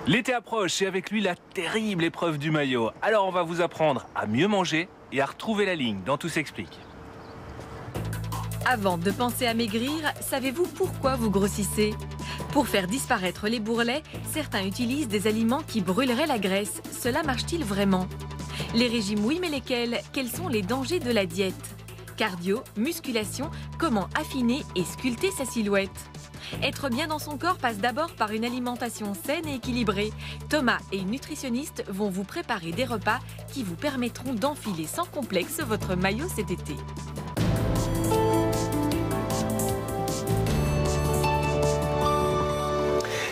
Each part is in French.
L'été approche et avec lui la terrible épreuve du maillot. Alors on va vous apprendre à mieux manger et à retrouver la ligne dans Tout s'explique. Avant de penser à maigrir, savez-vous pourquoi vous grossissez? Pour faire disparaître les bourrelets, certains utilisent des aliments qui brûleraient la graisse. Cela marche-t-il vraiment? Les régimes oui, mais lesquels? Quels sont les dangers de la diète? Cardio, musculation, comment affiner et sculpter sa silhouette? Être bien dans son corps passe d'abord par une alimentation saine et équilibrée. Thomas et une nutritionniste vont vous préparer des repas qui vous permettront d'enfiler sans complexe votre maillot cet été.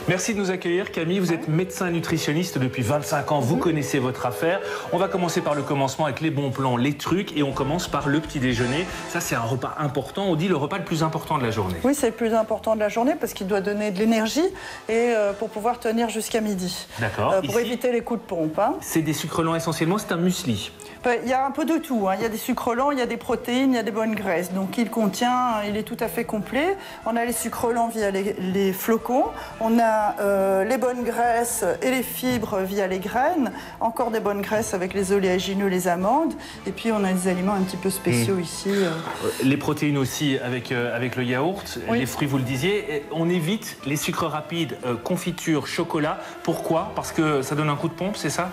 Merci de nous accueillir Camille, vous êtes médecin nutritionniste depuis 25 ans, vous connaissez votre affaire. On va commencer par le commencement avec les bons plans, les trucs et on commence par le petit déjeuner. Ça c'est un repas important, on dit le repas le plus important de la journée. Oui, c'est le plus important de la journée parce qu'il doit donner de l'énergie et pour pouvoir tenir jusqu'à midi. D'accord. Pour éviter les coups de pompe. Hein. C'est des sucres lents essentiellement, c'est un muesli. Il y a un peu de tout, hein. Il y a des sucres lents, il y a des protéines, il y a des bonnes graisses. Donc il est tout à fait complet. On a les sucres lents via les flocons, on a les bonnes graisses et les fibres via les graines, encore des bonnes graisses avec les oléagineux, les amandes, et puis on a des aliments un petit peu spéciaux ici. Les protéines aussi avec le yaourt, oui. Les fruits vous le disiez. On évite les sucres rapides, confiture, chocolat. Pourquoi? Parce que ça donne un coup de pompe, c'est ça?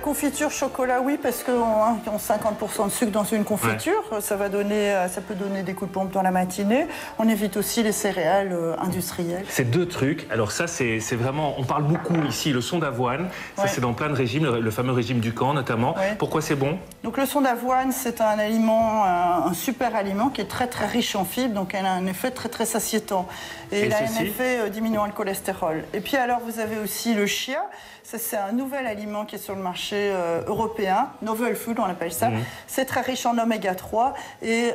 Confiture, chocolat, oui, parce qu'on a 50% de sucre dans une confiture. Ouais. Ça peut donner des coups de pompe dans la matinée. On évite aussi les céréales industrielles. C'est deux trucs. Alors ça, c'est vraiment... On parle beaucoup ici, le son d'avoine. Ça, ouais. C'est dans plein de régimes, le fameux régime du camp notamment. Ouais. Pourquoi c'est bon? Donc le son d'avoine, c'est un aliment, un super aliment qui est très très riche en fibres. Donc elle a un effet très très satiétant. Et elle a un effet diminuant le cholestérol. Et puis alors, vous avez aussi le chia. Ça, c'est un nouvel aliment qui est sur le marché européen, novel food on appelle ça. C'est très riche en oméga 3 et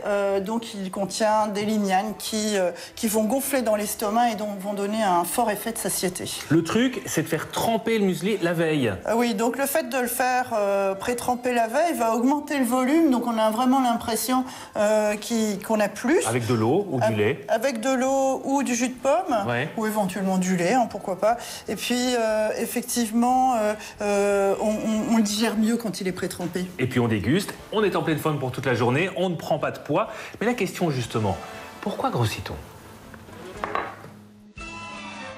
donc il contient des lignanes qui vont gonfler dans l'estomac et donc vont donner un fort effet de satiété. Le truc, c'est de faire tremper le muesli la veille. Oui, donc le fait de le faire pré-tremper la veille va augmenter le volume, donc on a vraiment l'impression qu'on a plus. Avec de l'eau ou du lait? Avec de l'eau ou du jus de pomme, ouais. Ou éventuellement du lait, hein, pourquoi pas. Et puis effectivement, on le digère mieux quand il est pré-trempé. Et puis on déguste, on est en pleine forme pour toute la journée, on ne prend pas de poids. Mais la question justement, pourquoi grossit-on?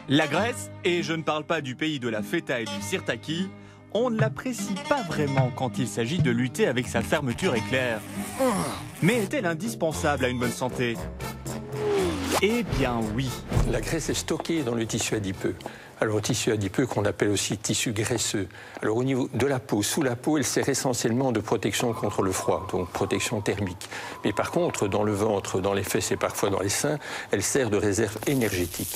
La Grèce, et je ne parle pas du pays de la feta et du sirtaki, on ne l'apprécie pas vraiment quand il s'agit de lutter avec sa fermeture éclair. Mais est-elle indispensable à une bonne santé? Eh bien oui. La graisse est stockée dans le tissu adipeux. Alors, tissu adipeux qu'on appelle aussi tissu graisseux. Alors, au niveau de la peau, sous la peau, elle sert essentiellement de protection contre le froid, donc protection thermique. Mais par contre, dans le ventre, dans les fesses et parfois dans les seins, elle sert de réserve énergétique.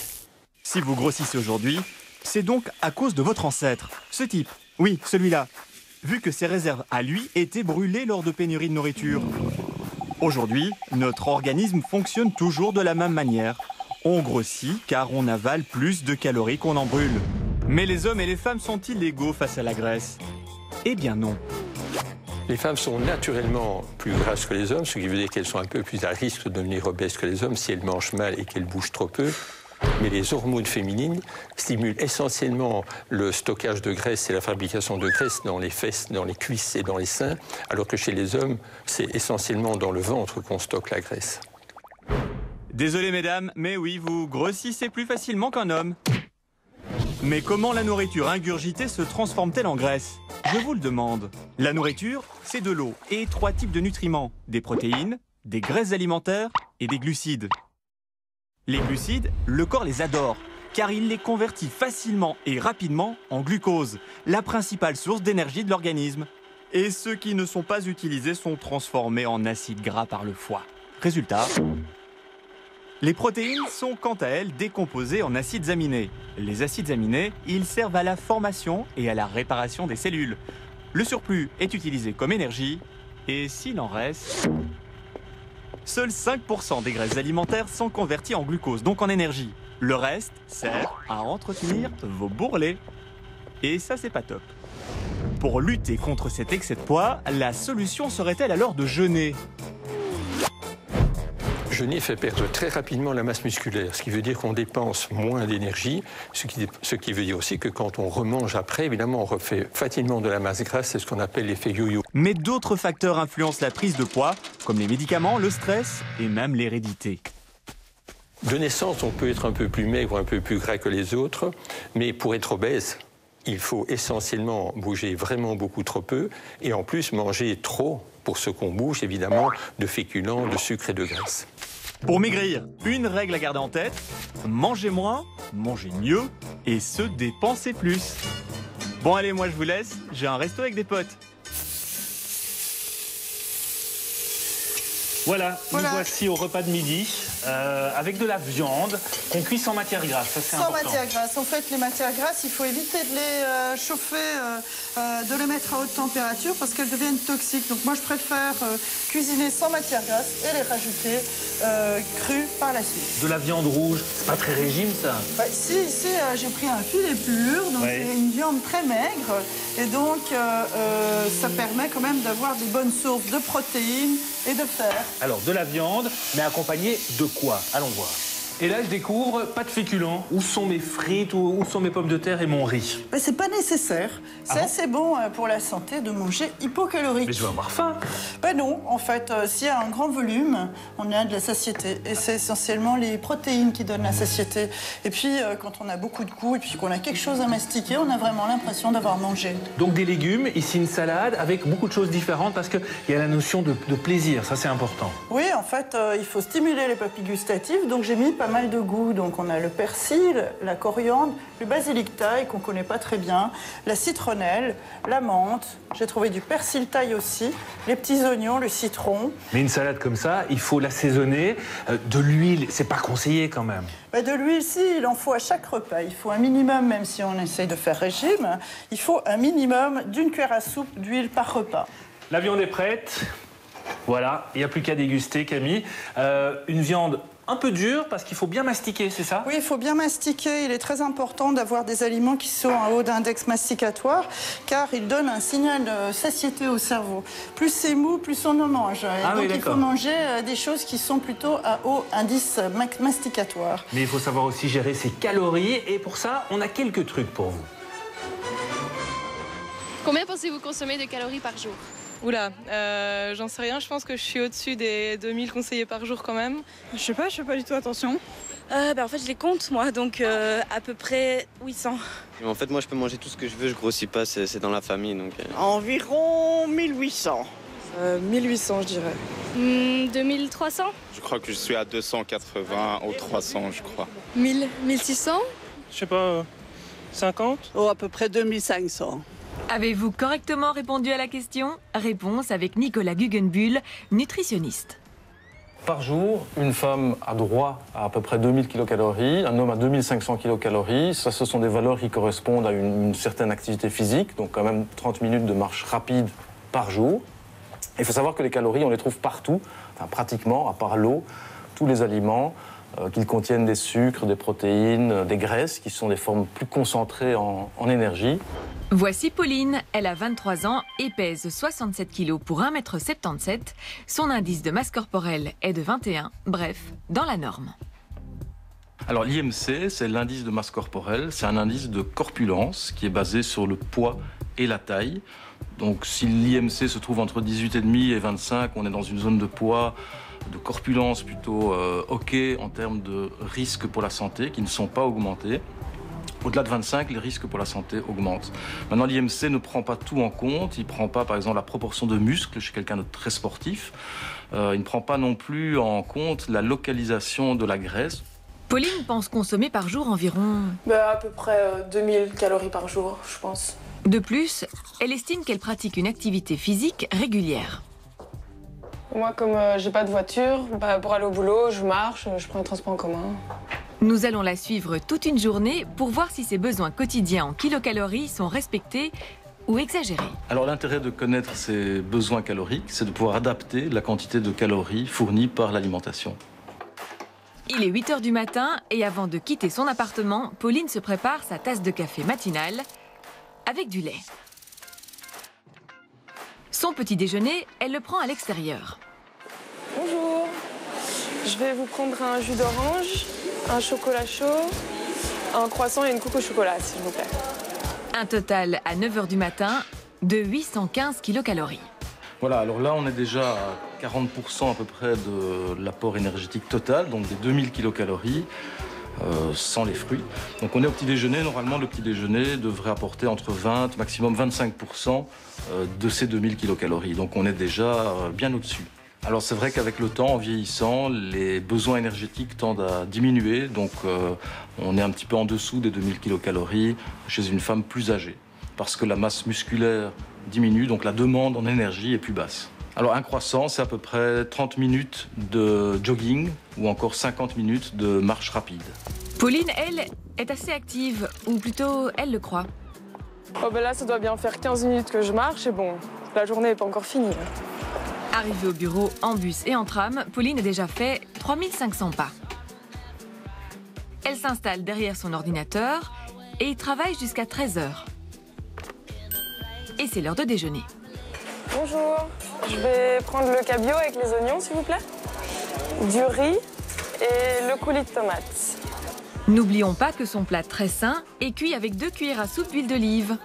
Si vous grossissez aujourd'hui, c'est donc à cause de votre ancêtre. Ce type, oui, celui-là. Vu que ses réserves à lui étaient brûlées lors de pénuries de nourriture. Aujourd'hui, notre organisme fonctionne toujours de la même manière. On grossit car on avale plus de calories qu'on en brûle. Mais les hommes et les femmes sont-ils égaux face à la graisse? Eh bien non. Les femmes sont naturellement plus grasses que les hommes, ce qui veut dire qu'elles sont un peu plus à risque de devenir obèses que les hommes si elles mangent mal et qu'elles bougent trop peu. Mais les hormones féminines stimulent essentiellement le stockage de graisse et la fabrication de graisse dans les fesses, dans les cuisses et dans les seins, alors que chez les hommes, c'est essentiellement dans le ventre qu'on stocke la graisse. Désolé mesdames, mais oui, vous grossissez plus facilement qu'un homme. Mais comment la nourriture ingurgitée se transforme-t-elle en graisse? Je vous le demande. La nourriture, c'est de l'eau et 3 types de nutriments. Des protéines, des graisses alimentaires et des glucides. Les glucides, le corps les adore, car il les convertit facilement et rapidement en glucose, la principale source d'énergie de l'organisme. Et ceux qui ne sont pas utilisés sont transformés en acides gras par le foie. Résultat, les protéines sont quant à elles décomposées en acides aminés. Les acides aminés, ils servent à la formation et à la réparation des cellules. Le surplus est utilisé comme énergie, et s'il en reste... Seuls 5% des graisses alimentaires sont converties en glucose, donc en énergie. Le reste sert à entretenir vos bourrelets. Et ça, c'est pas top. Pour lutter contre cet excès de poids, la solution serait-elle alors de jeûner? déjeuner fait perdre très rapidement la masse musculaire, ce qui veut dire qu'on dépense moins d'énergie, ce qui veut dire aussi que quand on remange après, évidemment, on refait facilement de la masse grasse, c'est ce qu'on appelle l'effet yo-yo. Mais d'autres facteurs influencent la prise de poids, comme les médicaments, le stress et même l'hérédité. De naissance, on peut être un peu plus maigre ou un peu plus gras que les autres, mais pour être obèse, il faut essentiellement bouger vraiment beaucoup trop peu et en plus manger trop, pour ce qu'on bouge évidemment, de féculents, de sucre et de graisse. Pour maigrir, une règle à garder en tête, mangez moins, mangez mieux et se dépensez plus. Bon allez, moi je vous laisse, j'ai un resto avec des potes. Voilà, nous voici au repas de midi, avec de la viande qu'on cuit sans matière grasse, ça c'est important. Sans matière grasse. En fait, les matières grasses, il faut éviter de les chauffer, de les mettre à haute température parce qu'elles deviennent toxiques. Donc moi, je préfère cuisiner sans matière grasse et les rajouter crues par la suite. De la viande rouge, c'est pas très régime ça? Bah, ici j'ai pris un filet pur, donc c'est une viande très maigre. Et donc, ça permet quand même d'avoir des bonnes sources de protéines et de fer. Alors, de la viande, mais accompagnée de quoi? Allons voir. Et là, je découvre pas de féculents. Où sont mes frites, où sont mes pommes de terre et mon riz? Ben, c'est pas nécessaire. C'est assez bon pour la santé de manger hypocalorique. Mais je vais avoir faim. Ben non, en fait, s'il y a un grand volume, on a de la satiété. Et c'est essentiellement les protéines qui donnent la satiété. Et puis, quand on a beaucoup de goût et puis qu'on a quelque chose à mastiquer, on a vraiment l'impression d'avoir mangé. Donc des légumes, ici une salade avec beaucoup de choses différentes parce qu'il y a la notion de plaisir, ça c'est important. Oui, en fait, il faut stimuler les papilles gustatives. Donc j'ai mis pas mal de goût. Donc on a le persil, la coriandre, le basilic thaï qu'on connaît pas très bien, la citronnelle, la menthe. J'ai trouvé du persil thaï aussi, les petits oignons, le citron. Mais une salade comme ça, il faut l'assaisonner. De l'huile, c'est pas conseillé quand même. Ben de l'huile, si, il en faut à chaque repas. Il faut un minimum, même si on essaye de faire régime, il faut un minimum d'une cuillère à soupe d'huile par repas. La viande est prête. Voilà, il n'y a plus qu'à déguster, Camille. Une viande un peu dure parce qu'il faut bien mastiquer, c'est ça? Oui, il faut bien mastiquer. Il est très important d'avoir des aliments qui sont à haut index masticatoire car ils donnent un signal de satiété au cerveau. Plus c'est mou, plus on en mange. Donc il faut manger des choses qui sont plutôt à haut indice masticatoire. Mais il faut savoir aussi gérer ses calories et pour ça, on a quelques trucs pour vous. Combien pensez-vous consommer de calories par jour? Oula, j'en sais rien, je pense que je suis au-dessus des 2000 conseillés par jour quand même. Je sais pas du tout attention. En fait, je les compte moi, donc à peu près 800. En fait, moi, je peux manger tout ce que je veux, je grossis pas, c'est dans la famille. Donc, Environ 1800. 1800, je dirais. 2300? Je crois que je suis à 280 ou 300, je crois. 1000, 1600? Je sais pas, 50? Oh, à peu près 2500. Avez-vous correctement répondu à la question? Réponse avec Nicolas Guggenbuhl, nutritionniste. Par jour, une femme a droit à peu près 2000 kcal, un homme à 2500 kcal. Ça, ce sont des valeurs qui correspondent à une certaine activité physique, donc quand même 30 minutes de marche rapide par jour. Il faut savoir que les calories, on les trouve partout, enfin pratiquement, à part l'eau, tous les aliments, qu'ils contiennent des sucres, des protéines, des graisses, qui sont des formes plus concentrées en énergie. Voici Pauline, elle a 23 ans et pèse 67 kg pour 1,77 m. Son indice de masse corporelle est de 21, bref, dans la norme. Alors l'IMC, c'est l'indice de masse corporelle, c'est un indice de corpulence qui est basé sur le poids et la taille. Donc si l'IMC se trouve entre 18,5 et 25, on est dans une zone de poids, de corpulence plutôt OK en termes de risques pour la santé qui ne sont pas augmentés. Au-delà de 25, les risques pour la santé augmentent. Maintenant, l'IMC ne prend pas tout en compte. Il ne prend pas, par exemple, la proportion de muscles chez quelqu'un de très sportif. Il ne prend pas non plus en compte la localisation de la graisse. Pauline pense consommer par jour environ... À peu près 2000 calories par jour, je pense. De plus, elle estime qu'elle pratique une activité physique régulière. Moi, comme j'ai pas de voiture, pour aller au boulot, je marche, je prends un transport en commun. Nous allons la suivre toute une journée pour voir si ses besoins quotidiens en kilocalories sont respectés ou exagérés. Alors l'intérêt de connaître ses besoins caloriques, c'est de pouvoir adapter la quantité de calories fournies par l'alimentation. Il est 8 h du matin et avant de quitter son appartement, Pauline se prépare sa tasse de café matinale avec du lait. Son petit déjeuner, elle le prend à l'extérieur. Bonjour. Je vais vous prendre un jus d'orange, un chocolat chaud, un croissant et une coupe au chocolat, s'il vous plaît. Un total à 9 h du matin de 815 kilocalories. Voilà, alors là, on est déjà à 40% à peu près de l'apport énergétique total, donc des 2000 kilocalories, sans les fruits. Donc on est au petit déjeuner. Normalement, le petit déjeuner devrait apporter entre 20, maximum 25% de ces 2000 kilocalories. Donc on est déjà bien au-dessus. Alors c'est vrai qu'avec le temps, en vieillissant, les besoins énergétiques tendent à diminuer. Donc on est un petit peu en dessous des 2000 kilocalories chez une femme plus âgée. Parce que la masse musculaire diminue, donc la demande en énergie est plus basse. Alors un croissant, c'est à peu près 30 minutes de jogging ou encore 50 minutes de marche rapide. Pauline, elle, est assez active, ou plutôt, elle le croit. Oh ben là, ça doit bien faire 15 minutes que je marche et bon, la journée n'est pas encore finie. Arrivée au bureau en bus et en tram, Pauline a déjà fait 3500 pas. Elle s'installe derrière son ordinateur et y travaille jusqu'à 13 h. Et c'est l'heure de déjeuner. Bonjour, je vais prendre le cabillaud avec les oignons, s'il vous plaît, du riz et le coulis de tomates. N'oublions pas que son plat très sain est cuit avec 2 cuillères à soupe d'huile d'olive.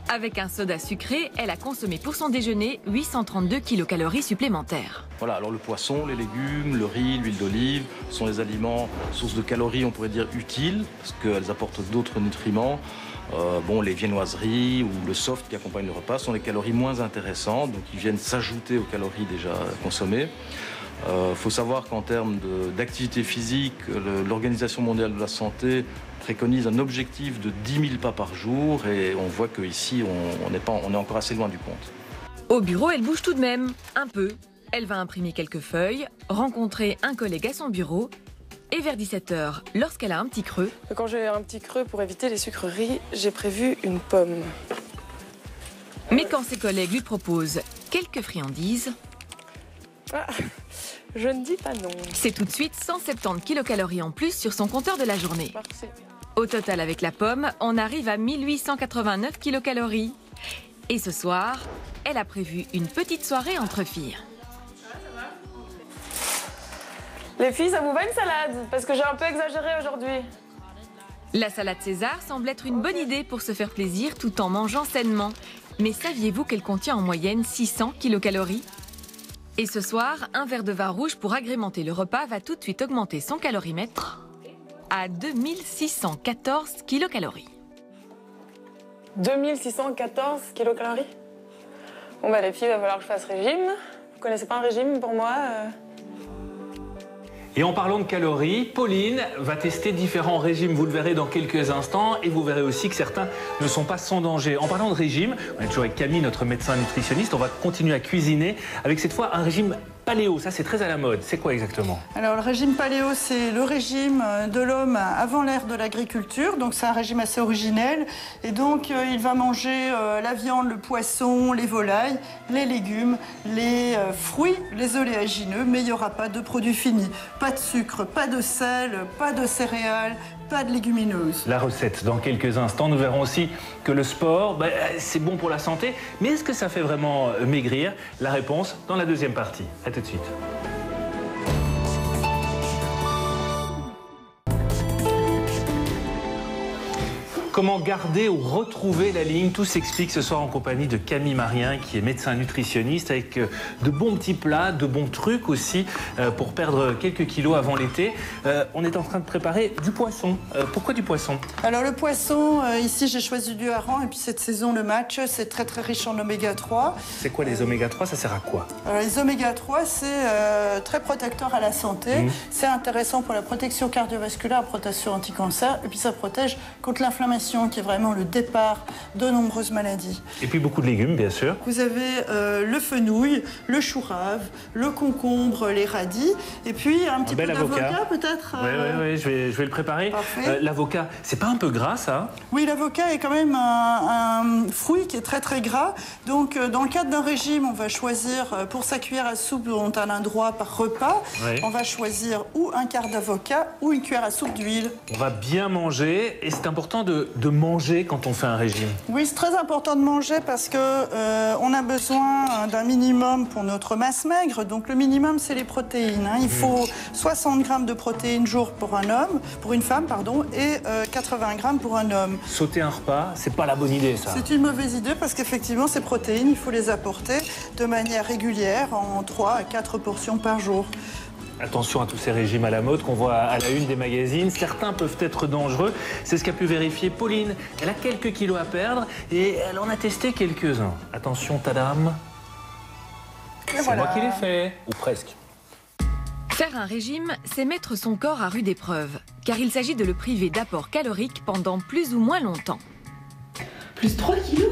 Avec un soda sucré, elle a consommé pour son déjeuner 832 kilocalories supplémentaires. Voilà, alors le poisson, les légumes, le riz, l'huile d'olive sont des aliments sources de calories, on pourrait dire utiles, parce qu'elles apportent d'autres nutriments. Les viennoiseries ou le soft qui accompagne le repas sont des calories moins intéressantes, donc ils viennent s'ajouter aux calories déjà consommées. Faut savoir qu'en termes d'activité physique, l'Organisation mondiale de la santé préconise un objectif de 10 000 pas par jour et on voit qu'ici, on est encore assez loin du compte. Au bureau, elle bouge tout de même, un peu. Elle va imprimer quelques feuilles, rencontrer un collègue à son bureau. Et vers 17 h, lorsqu'elle a un petit creux... Quand j'ai un petit creux pour éviter les sucreries, j'ai prévu une pomme. Mais quand ses collègues lui proposent quelques friandises... Ah, je ne dis pas non. C'est tout de suite 170 kilocalories en plus sur son compteur de la journée. Merci. Au total, avec la pomme, on arrive à 1889 kilocalories. Et ce soir, elle a prévu une petite soirée entre filles. Les filles, ça vous va une salade? Parce que j'ai un peu exagéré aujourd'hui. La salade César semble être une bonne idée pour se faire plaisir tout en mangeant sainement. Mais saviez-vous qu'elle contient en moyenne 600 kilocalories? Et ce soir, un verre de vin rouge pour agrémenter le repas va tout de suite augmenter son calorimètre à 2614 kilocalories. 2614 kilocalories? Bon bah les filles, il va falloir que je fasse régime. Vous connaissez pas un régime pour moi Et en parlant de calories, Pauline va tester différents régimes, vous le verrez dans quelques instants, et vous verrez aussi que certains ne sont pas sans danger. En parlant de régime, on est toujours avec Camille, notre médecin nutritionniste, on va continuer à cuisiner avec cette fois un régime paléo, ça c'est très à la mode. C'est quoi exactement? Alors le régime paléo, c'est le régime de l'homme avant l'ère de l'agriculture, donc c'est un régime assez originel. Et donc il va manger la viande, le poisson, les volailles, les légumes, les fruits, les oléagineux, mais il n'y aura pas de produits finis. Pas de sucre, pas de sel, pas de céréales, pas de légumineuses. La recette dans quelques instants. Nous verrons aussi que le sport, c'est bon pour la santé. Mais est-ce que ça fait vraiment maigrir? La réponse dans la deuxième partie. À tout de suite. Comment garder ou retrouver la ligne? Tout s'explique ce soir en compagnie de Camille Marien, qui est médecin nutritionniste, avec de bons petits plats, de bons trucs aussi pour perdre quelques kilos avant l'été. On est en train de préparer du poisson. Pourquoi du poisson? Alors le poisson, ici j'ai choisi du hareng, et puis cette saison le match, c'est très très riche en oméga 3. C'est quoi les oméga 3? Ça sert à quoi? Alors les oméga 3, c'est très protecteur à la santé. C'est intéressant pour la protection cardiovasculaire, la protection anti-cancer, et puis ça protège contre l'inflammation, qui est vraiment le départ de nombreuses maladies. Et puis beaucoup de légumes, bien sûr. Vous avez le fenouil, le chou rave, le concombre, les radis, et puis un petit peu d'avocat peut-être. Oui, je vais le préparer. L'avocat, c'est pas un peu gras ça? Oui, l'avocat est quand même un fruit qui est très très gras. Donc dans le cadre d'un régime, on va choisir pour sa cuillère à soupe dont on a un droit par repas, on va choisir ou un quart d'avocat ou une cuillère à soupe d'huile. On va bien manger et c'est important de de manger quand on fait un régime? Oui, c'est très important de manger parce que on a besoin d'un minimum pour notre masse maigre. Donc le minimum, c'est les protéines. Il faut 60 grammes de protéines jour pour une femme, et 80 grammes pour un homme. Sauter un repas, c'est pas la bonne idée, ça. C'est une mauvaise idée parce qu'effectivement, ces protéines, il faut les apporter de manière régulière en 3 à 4 portions par jour. Attention à tous ces régimes à la mode qu'on voit à la une des magazines. Certains peuvent être dangereux. C'est ce qu'a pu vérifier Pauline. Elle a quelques kilos à perdre et elle en a testé quelques-uns. Attention, tadam. C'est moi qui l'ai fait. Ou presque. Faire un régime, c'est mettre son corps à rude épreuve, car il s'agit de le priver d'apports caloriques pendant plus ou moins longtemps. Plus 3 kilos ?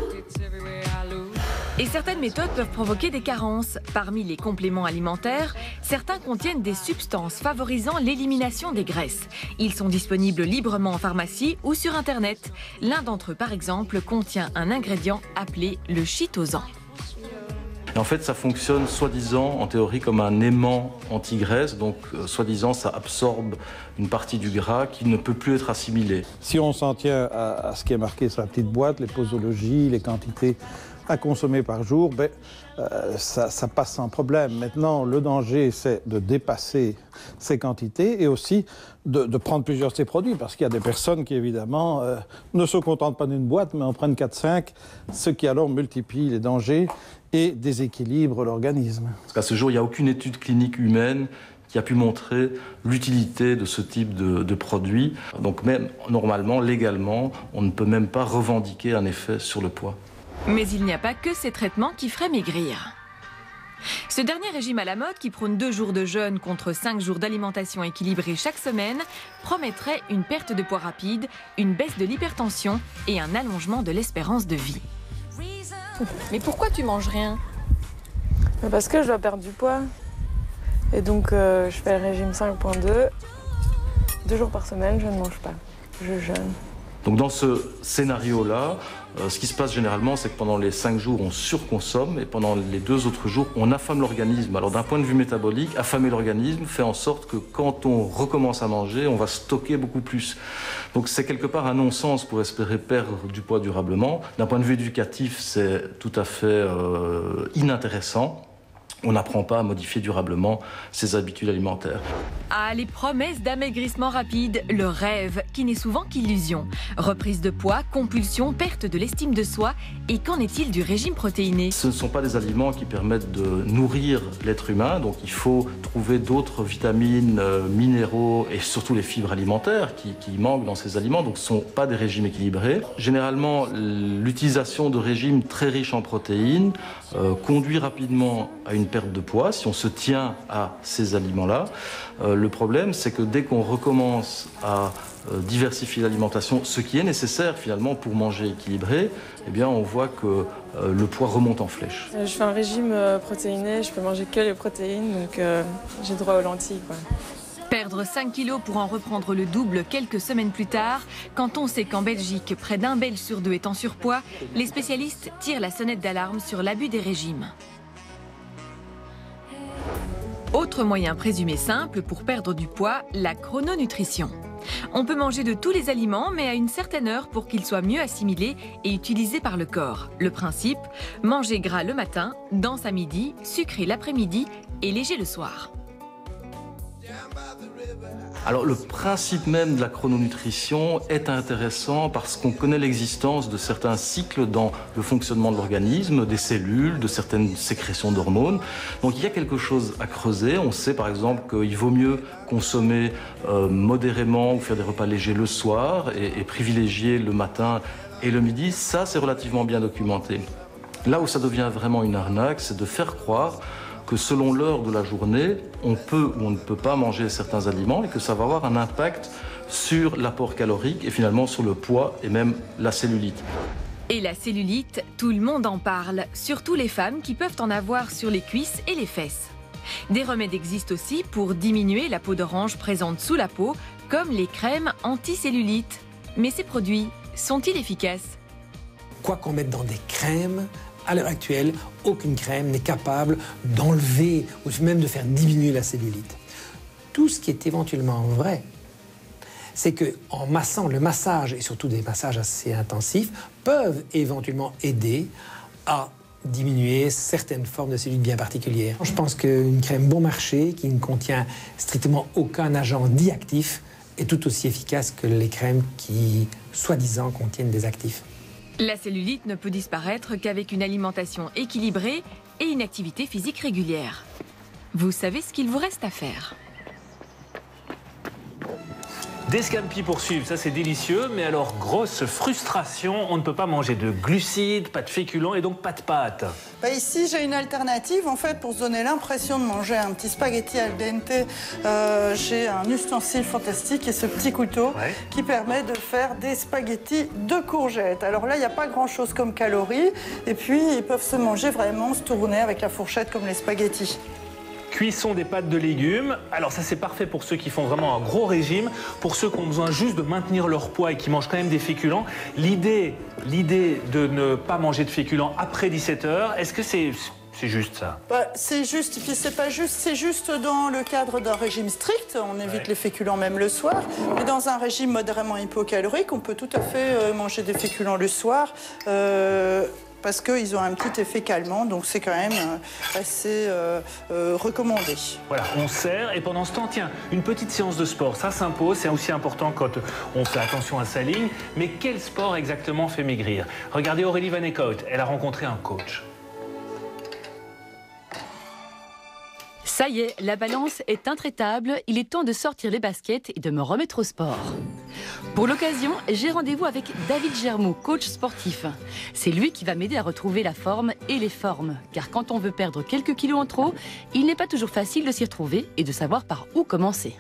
Et certaines méthodes peuvent provoquer des carences. Parmi les compléments alimentaires, certains contiennent des substances favorisant l'élimination des graisses. Ils sont disponibles librement en pharmacie ou sur Internet. L'un d'entre eux, par exemple, contient un ingrédient appelé le chitosan. Et en fait, ça fonctionne soi-disant, en théorie, comme un aimant anti-graisse. Donc, soi-disant, ça absorbe une partie du gras qui ne peut plus être assimilée. Si on s'en tient à ce qui est marqué sur la petite boîte, les posologies, les quantités à consommer par jour, ça passe sans problème. Maintenant, le danger, c'est de dépasser ces quantités et aussi de prendre plusieurs de ces produits, parce qu'il y a des personnes qui, évidemment, ne se contentent pas d'une boîte, mais en prennent 4-5, ce qui alors multiplie les dangers et déséquilibre l'organisme. Parce qu'à ce jour, il n'y a aucune étude clinique humaine qui a pu montrer l'utilité de ce type de produit. Donc même, normalement, légalement, on ne peut même pas revendiquer un effet sur le poids. Mais il n'y a pas que ces traitements qui feraient maigrir. Ce dernier régime à la mode, qui prône 2 jours de jeûne contre 5 jours d'alimentation équilibrée chaque semaine, promettrait une perte de poids rapide, une baisse de l'hypertension et un allongement de l'espérance de vie. Mais pourquoi tu manges rien? Parce que je dois perdre du poids. Et donc je fais le régime 5.2. 2 jours par semaine, je ne mange pas. Je jeûne. Donc dans ce scénario-là, ce qui se passe généralement, c'est que pendant les 5 jours, on surconsomme et pendant les 2 autres jours, on affame l'organisme. Alors d'un point de vue métabolique, affamer l'organisme fait en sorte que quand on recommence à manger, on va stocker beaucoup plus. Donc c'est quelque part un non-sens pour espérer perdre du poids durablement. D'un point de vue éducatif, c'est tout à fait inintéressant. On n'apprend pas à modifier durablement ses habitudes alimentaires. Ah, les promesses d'amaigrissement rapide, le rêve, qui n'est souvent qu'illusion. Reprise de poids, compulsion, perte de l'estime de soi. Et qu'en est-il du régime protéiné? Ce ne sont pas des aliments qui permettent de nourrir l'être humain, donc il faut trouver d'autres vitamines, minéraux et surtout les fibres alimentaires qui manquent dans ces aliments, donc ce ne sont pas des régimes équilibrés. Généralement, l'utilisation de régimes très riches en protéines conduit rapidement à une perte de poids si on se tient à ces aliments-là. Le problème, c'est que dès qu'on recommence à diversifier l'alimentation, ce qui est nécessaire finalement pour manger équilibré, eh bien on voit que le poids remonte en flèche. Je fais un régime protéiné, je peux manger que les protéines, donc j'ai droit aux lentilles, quoi. Perdre 5 kilos pour en reprendre le double quelques semaines plus tard, quand on sait qu'en Belgique, près d'1 Belge sur 2 est en surpoids, les spécialistes tirent la sonnette d'alarme sur l'abus des régimes. Autre moyen présumé simple pour perdre du poids, la chrononutrition. On peut manger de tous les aliments, mais à une certaine heure pour qu'ils soient mieux assimilés et utilisés par le corps. Le principe, manger gras le matin, dense à midi, sucré l'après-midi et léger le soir. Alors le principe même de la chrononutrition est intéressant parce qu'on connaît l'existence de certains cycles dans le fonctionnement de l'organisme, des cellules, de certaines sécrétions d'hormones. Donc il y a quelque chose à creuser. On sait par exemple qu'il vaut mieux consommer modérément ou faire des repas légers le soir et privilégier le matin et le midi. Ça, c'est relativement bien documenté. Là où ça devient vraiment une arnaque, c'est de faire croire que selon l'heure de la journée, on peut ou on ne peut pas manger certains aliments et que ça va avoir un impact sur l'apport calorique et finalement sur le poids et même la cellulite. Et la cellulite, tout le monde en parle, surtout les femmes qui peuvent en avoir sur les cuisses et les fesses. Des remèdes existent aussi pour diminuer la peau d'orange présente sous la peau, comme les crèmes anti-cellulite. Mais ces produits sont-ils efficaces? Quoi qu'on mette dans des crèmes, à l'heure actuelle, aucune crème n'est capable d'enlever ou même de faire diminuer la cellulite. Tout ce qui est éventuellement vrai, c'est qu'en massant, le massage, et surtout des massages assez intensifs, peuvent éventuellement aider à diminuer certaines formes de cellulite bien particulières. Je pense qu'une crème bon marché, qui ne contient strictement aucun agent dit actif, est tout aussi efficace que les crèmes qui, soi-disant, contiennent des actifs. La cellulite ne peut disparaître qu'avec une alimentation équilibrée et une activité physique régulière. Vous savez ce qu'il vous reste à faire. Des scampi pour suivre, ça c'est délicieux, mais alors grosse frustration, on ne peut pas manger de glucides, pas de féculents et donc pas de pâtes. Bah ici j'ai une alternative en fait pour se donner l'impression de manger un petit spaghetti al dente. J'ai un ustensile fantastique et ce petit couteau qui permet de faire des spaghettis de courgettes. Alors là il n'y a pas grand chose comme calories et puis ils peuvent se manger vraiment, se tourner avec la fourchette comme les spaghettis. Cuisson des pâtes de légumes. Alors ça c'est parfait pour ceux qui font vraiment un gros régime, pour ceux qui ont besoin juste de maintenir leur poids et qui mangent quand même des féculents. L'idée de ne pas manger de féculents après 17 h, est-ce que c'est juste ça? C'est juste, et puis c'est pas juste, c'est juste dans le cadre d'un régime strict, on évite les féculents même le soir, mais dans un régime modérément hypocalorique, on peut tout à fait manger des féculents le soir. Parce qu'ils ont un petit effet calmant, donc c'est quand même assez recommandé. Voilà, on sert et pendant ce temps, tiens, une petite séance de sport, ça s'impose, c'est aussi important quand on fait attention à sa ligne. Mais quel sport exactement fait maigrir? Regardez Aurélie Van Eekhout, elle a rencontré un coach. Ça y est, la balance est intraitable, il est temps de sortir les baskets et de me remettre au sport. Pour l'occasion, j'ai rendez-vous avec David Germoux, coach sportif. C'est lui qui va m'aider à retrouver la forme et les formes. Car quand on veut perdre quelques kilos en trop, il n'est pas toujours facile de s'y retrouver et de savoir par où commencer.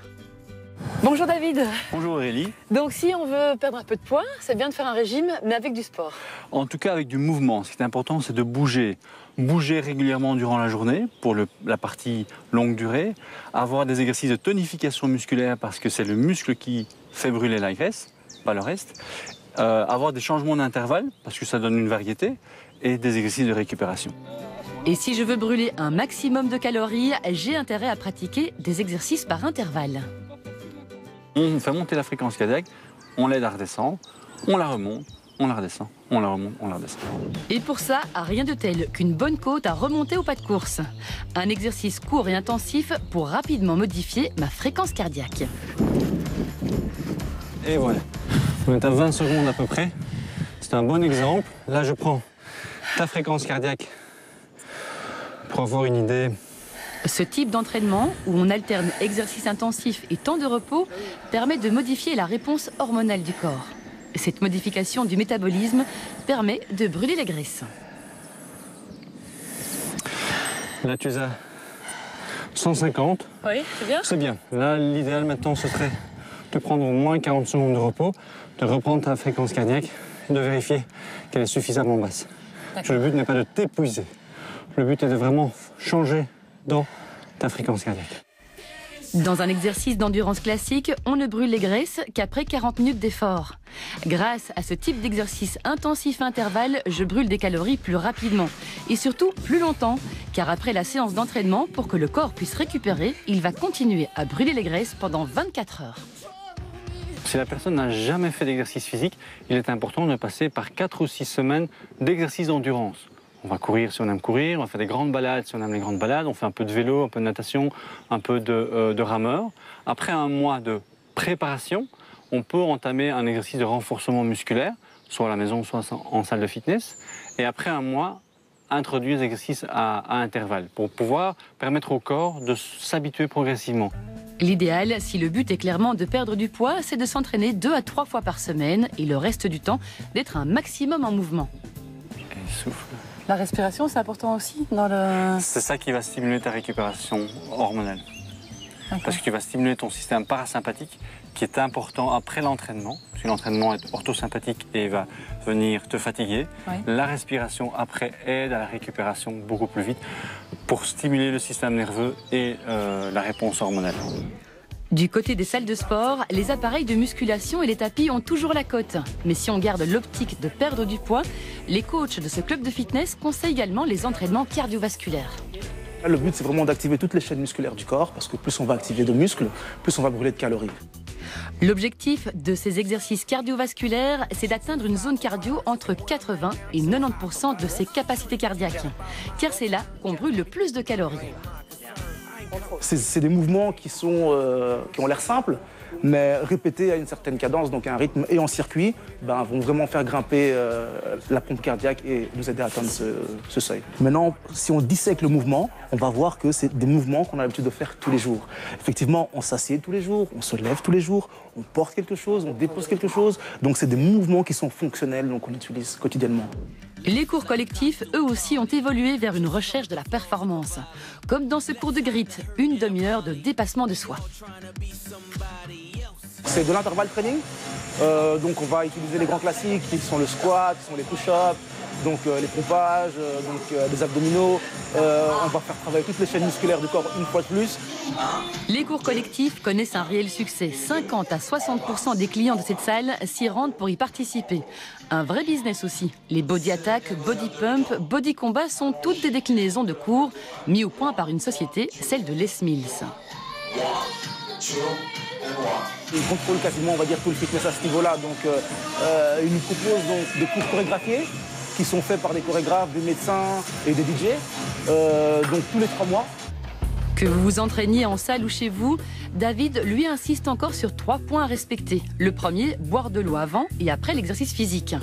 Bonjour David. Bonjour Aurélie. Donc si on veut perdre un peu de poids, c'est bien de faire un régime, mais avec du sport. En tout cas avec du mouvement. Ce qui est important, c'est de bouger. Bouger régulièrement durant la journée pour la partie longue durée. Avoir des exercices de tonification musculaire parce que c'est le muscle qui fait brûler la graisse, pas le reste. Avoir des changements d'intervalle parce que ça donne une variété. Et des exercices de récupération. Et si je veux brûler un maximum de calories, j'ai intérêt à pratiquer des exercices par intervalle. On fait monter la fréquence cardiaque, on l'aide à redescendre, on la remonte, on la redescend, on la remonte, on la redescend. Et pour ça, rien de tel qu'une bonne côte à remonter au pas de course. Un exercice court et intensif pour rapidement modifier ma fréquence cardiaque. Et voilà, on est à 20 secondes à peu près. C'est un bon exemple. Là, je prends ta fréquence cardiaque pour avoir une idée. Ce type d'entraînement, où on alterne exercice intensif et temps de repos, permet de modifier la réponse hormonale du corps. Cette modification du métabolisme permet de brûler les graisses. Là, tu es à 150. Oui, c'est bien. C'est bien. Là, l'idéal maintenant, ce serait de prendre au moins 40 secondes de repos, de reprendre ta fréquence cardiaque et de vérifier qu'elle est suffisamment basse. Le but n'est pas de t'épuiser. Le but est de vraiment changer dans ta fréquence cardiaque. Dans un exercice d'endurance classique, on ne brûle les graisses qu'après 40 minutes d'effort. Grâce à ce type d'exercice intensif à intervalle, je brûle des calories plus rapidement et surtout plus longtemps, car après la séance d'entraînement, pour que le corps puisse récupérer, il va continuer à brûler les graisses pendant 24 heures. Si la personne n'a jamais fait d'exercice physique, il est important de passer par 4 ou 6 semaines d'exercice d'endurance. On va courir si on aime courir, on va faire des grandes balades si on aime les grandes balades, on fait un peu de vélo, un peu de natation, un peu de rameur. Après un mois de préparation, on peut entamer un exercice de renforcement musculaire, soit à la maison, soit en salle de fitness. Et après un mois, introduire des exercices à intervalles pour pouvoir permettre au corps de s'habituer progressivement. L'idéal, si le but est clairement de perdre du poids, c'est de s'entraîner 2 à 3 fois par semaine et le reste du temps d'être un maximum en mouvement. Et souffle. La respiration, c'est important aussi dans le... C'est ça qui va stimuler ta récupération hormonale. Parce que tu vas stimuler ton système parasympathique qui est important après l'entraînement. Parce que l'entraînement est orthosympathique et va venir te fatiguer. La respiration après aide à la récupération beaucoup plus vite pour stimuler le système nerveux et la réponse hormonale. Du côté des salles de sport, les appareils de musculation et les tapis ont toujours la cote. Mais si on garde l'optique de perdre du poids, les coachs de ce club de fitness conseillent également les entraînements cardiovasculaires. Le but, c'est vraiment d'activer toutes les chaînes musculaires du corps, parce que plus on va activer de muscles, plus on va brûler de calories. L'objectif de ces exercices cardiovasculaires, c'est d'atteindre une zone cardio entre 80 et 90% de ses capacités cardiaques, car c'est là qu'on brûle le plus de calories. C'est des mouvements qui ont l'air simples, mais répétés à une certaine cadence, donc à un rythme et en circuit, vont vraiment faire grimper la pompe cardiaque et nous aider à atteindre ce seuil. Maintenant, si on dissèque le mouvement, on va voir que c'est des mouvements qu'on a l'habitude de faire tous les jours. Effectivement, on s'assied tous les jours, on se lève tous les jours, on porte quelque chose, on dépose quelque chose. Donc c'est des mouvements qui sont fonctionnels, donc on utilise quotidiennement. Les cours collectifs, eux aussi, ont évolué vers une recherche de la performance. Comme dans ce cours de grit, une demi-heure de dépassement de soi. C'est de l'intervalle training, donc on va utiliser les grands classiques qui sont le squat, qui sont les push-ups, donc les pompages, les abdominaux. On va faire travailler toutes les chaînes musculaires du corps une fois de plus. Les cours collectifs connaissent un réel succès. 50 à 60% des clients de cette salle s'y rendent pour y participer. Un vrai business aussi. Les body attack, body pump, body combat sont toutes des déclinaisons de cours mis au point par une société, celle de Les Mills. Ils contrôlent quasiment, on va dire, tout le fitness à ce niveau-là. Donc, ils nous proposent donc des cours chorégraphiés qui sont faits par des chorégraphes, des médecins et des DJ, donc tous les 3 mois. Que vous vous entraîniez en salle ou chez vous, David, lui, insiste encore sur 3 points à respecter. Le premier, boire de l'eau avant et après l'exercice physique.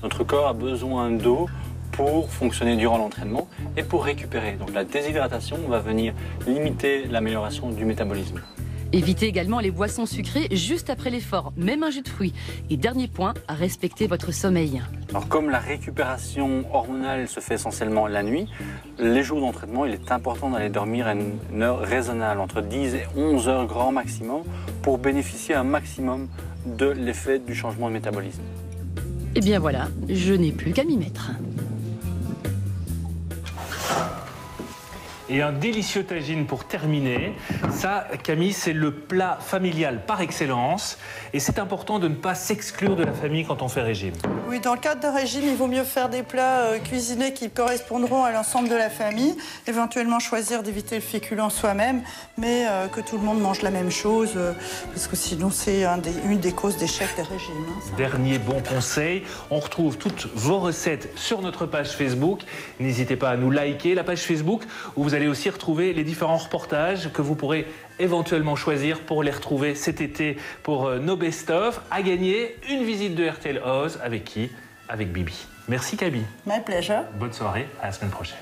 Notre corps a besoin d'eau pour fonctionner durant l'entraînement et pour récupérer. Donc la déshydratation va venir limiter l'amélioration du métabolisme. Évitez également les boissons sucrées juste après l'effort, même un jus de fruits. Et dernier point, respectez votre sommeil. Alors comme la récupération hormonale se fait essentiellement la nuit, les jours d'entraînement, il est important d'aller dormir à une heure raisonnable, entre 10 et 11 heures grand maximum, pour bénéficier un maximum de l'effet du changement de métabolisme. Et bien voilà, je n'ai plus qu'à m'y mettre. Et un délicieux tagine pour terminer. Ça, Camille, c'est le plat familial par excellence. Et c'est important de ne pas s'exclure de la famille quand on fait régime. Oui, dans le cadre d'un régime, il vaut mieux faire des plats cuisinés qui correspondront à l'ensemble de la famille. Éventuellement choisir d'éviter le féculent soi-même, mais que tout le monde mange la même chose, parce que sinon c'est une des causes d'échec des régimes. Hein, dernier bon conseil, on retrouve toutes vos recettes sur notre page Facebook. N'hésitez pas à nous liker la page Facebook où vous allez aussi retrouver les différents reportages que vous pourrez éventuellement choisir pour les retrouver cet été pour nos best-of. À gagner une visite de RTL Oz. Avec qui? Avec Bibi. Merci Camille. My pleasure. Bonne soirée, à la semaine prochaine.